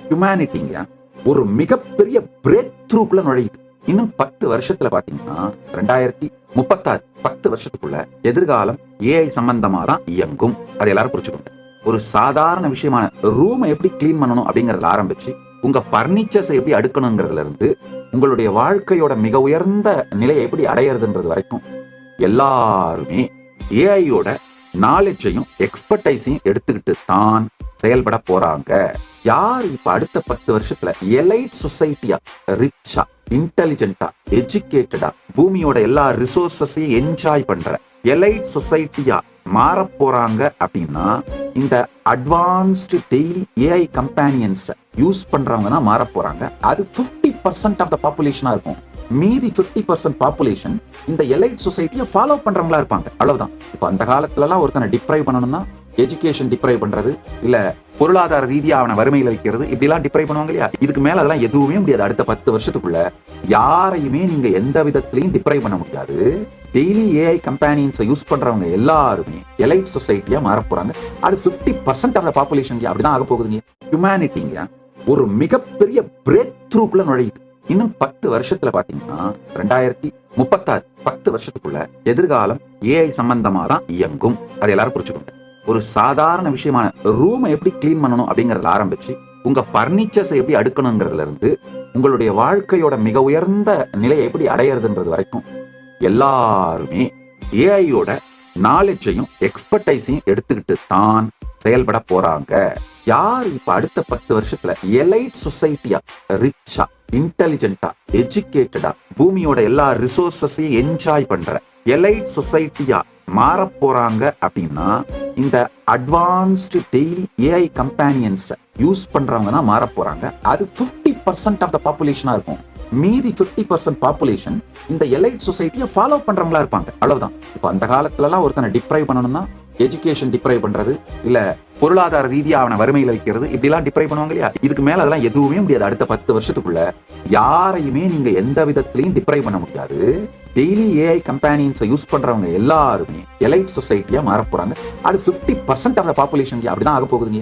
ஹியூமனிட்டிங்க ஒரு மிகப்பெரிய பிரேக் த்ரூக்குள்ள நுழையுது. இன்னும் 10 வருஷத்துல பாத்தீங்கன்னா 2036 10 வருஷத்துக்குள்ள எதிர்காலம் ஏஐ சம்பந்தமா தான் இயங்கும். அதை எல்லாரும் புரிச்சுக்கணும். ஒரு சாதாரண விஷயமான ரூமை எப்படி கிளீன் பண்ணணும் அப்படிங்கறதுல ஆரம்பிச்சு உங்க பர்னிச்சர்ஸ் எப்படி அடுக்கணுங்கிறதுல இருந்து உங்களுடைய வாழ்க்கையோட மிக உயர்ந்த நிலையை எப்படி அடையிறதுன்றது வரைக்கும் எல்லாருமே ஏஐயோட நாலேஜையும் எக்ஸ்பர்டைஸையும் எடுத்துக்கிட்டு தான் செயல்பட போறாங்க. யார் இப்ப அடுத்த 10 வருஷத்துல எலைட் சொசைட்டியா, ரிச்சா, இன்டெலிஜென்டா, எஜுகேட்டடா, பூமியோட எல்லா ரிசோர்சஸையும் என்ஜாய் பண்ற எலைட் சொசைட்டியா மாற போறாங்க அப்படின்னா இந்த advanced daily AI companions use பண்றவங்க தான் மாற போறாங்க. அது 50% ஆஃப் த பாப்புலேஷனா இருக்கும். மீதி 50% பாப்புலேஷன் இந்த எலைட் சொசைட்டியை ஃபாலோ பண்றவங்களா இருப்பாங்க. அவ்வளவுதான். இப்ப அந்த காலத்துல எல்லாம் ஒருத்தனை டிப்ரைவ் பண்ணணும்னா எஜுகேஷன் டிப்ரைவ் பண்றது, இல்ல பொருளாதார ரீதியா அவனை வறுமையில வைக்கிறது, இப்படி எல்லாம் டிப்ரைவ் பண்ணுவாங்க இல்லையா? இதுக்கு மேல அதெல்லாம் எதுவுமே முடியாது. அடுத்த 10 வருஷத்துக்குள்ள யாரையுமே நீங்க எந்த விதத்திலையும் டிப்ரைவ் பண்ண முடியாது. டெய்லி ஏஐ கம்பேனியன்ஸை யூஸ் பண்றவங்க எல்லாருமே எலைட் சொசைட்டியா மாற போறாங்க. அது 50% ஆஃப் த பாப்புலேஷன் அப்படிதான் ஆக போகுதுங்க. ஹியூமனிட்டிங்க ஒரு மிகப்பெரிய பிரேக் த்ரூக்குள்ள நுழையுது. இன்னும் 10 வருஷத்துல பாத்தீங்கன்னா 2036 10 வருஷத்துக்குள்ள எதிர்காலம் ஏஐ சம்பந்தமா தான் இயங்கும். அதை எல்லாரும் புரிச்சுக்கணும். ஒரு சாதாரண விஷயமான ரூமை எப்படி கிளீன் பண்ணணும் அப்படிங்கறதுல ஆரம்பிச்சு உங்க பர்னிச்சர்ஸை எப்படி அடுக்கணுங்கிறதுல இருந்து உங்களுடைய வாழ்க்கையோட மிக உயர்ந்த நிலையை எப்படி அடையிறதுன்றது வரைக்கும் எல்லாருமே ஏஐயோட நாலேஜையும் எக்ஸ்பர்டைஸையும் எடுத்துக்கிட்டு தான் செயல்பட போறாங்க. யார் இப்ப அடுத்த 10 வருஷத்துல எலைட் சொசைட்டியா, ரிச்சா, இன்டெலிஜென்டா, எஜுகேட்டடா, பூமியோட எல்லா ரிசோர்சஸையும் என்ஜாய் பண்ற எலைட் சொசைட்டியா மாற போறாங்க அப்படின்னா இந்த advanced daily AI companions use பண்றவங்க தான் மாற போறாங்க. அது 50% ஆஃப் த பாப்புலேஷனா இருக்கும். மீதி 50% பாப்புலேஷன் இந்த எலைட் சொசைட்டியை ஃபாலோ பண்றவங்களா இருப்பாங்க. அவ்வளவுதான். இப்ப அந்த காலத்துல எல்லாம் ஒருத்தனை டிப்ரைவ் பண்ணணும்னா எஜுகேஷன் டிப்ரைவ் பண்றது, இல்ல பொருளாதார ரீதியா அவனை வறுமையில வைக்கிறது, இப்படி எல்லாம் டிப்ரைவ் பண்ணுவாங்க இல்லையா? இதுக்கு மேல அதெல்லாம் எதுவுமே முடியாது. அடுத்த 10 வருஷத்துக்குள்ள யாரையுமே நீங்க எந்த விதத்திலையும் டிப்ரைவ் பண்ண முடியாது. டெய்லி ஏஐ கம்பேனியன்ஸை யூஸ் பண்றவங்க எல்லாருமே எலைட் சொசைட்டியா மாற போறாங்க. அது 50% ஆஃப் த பாப்புலேஷன் அப்படிதான் ஆக போகுதுங்க.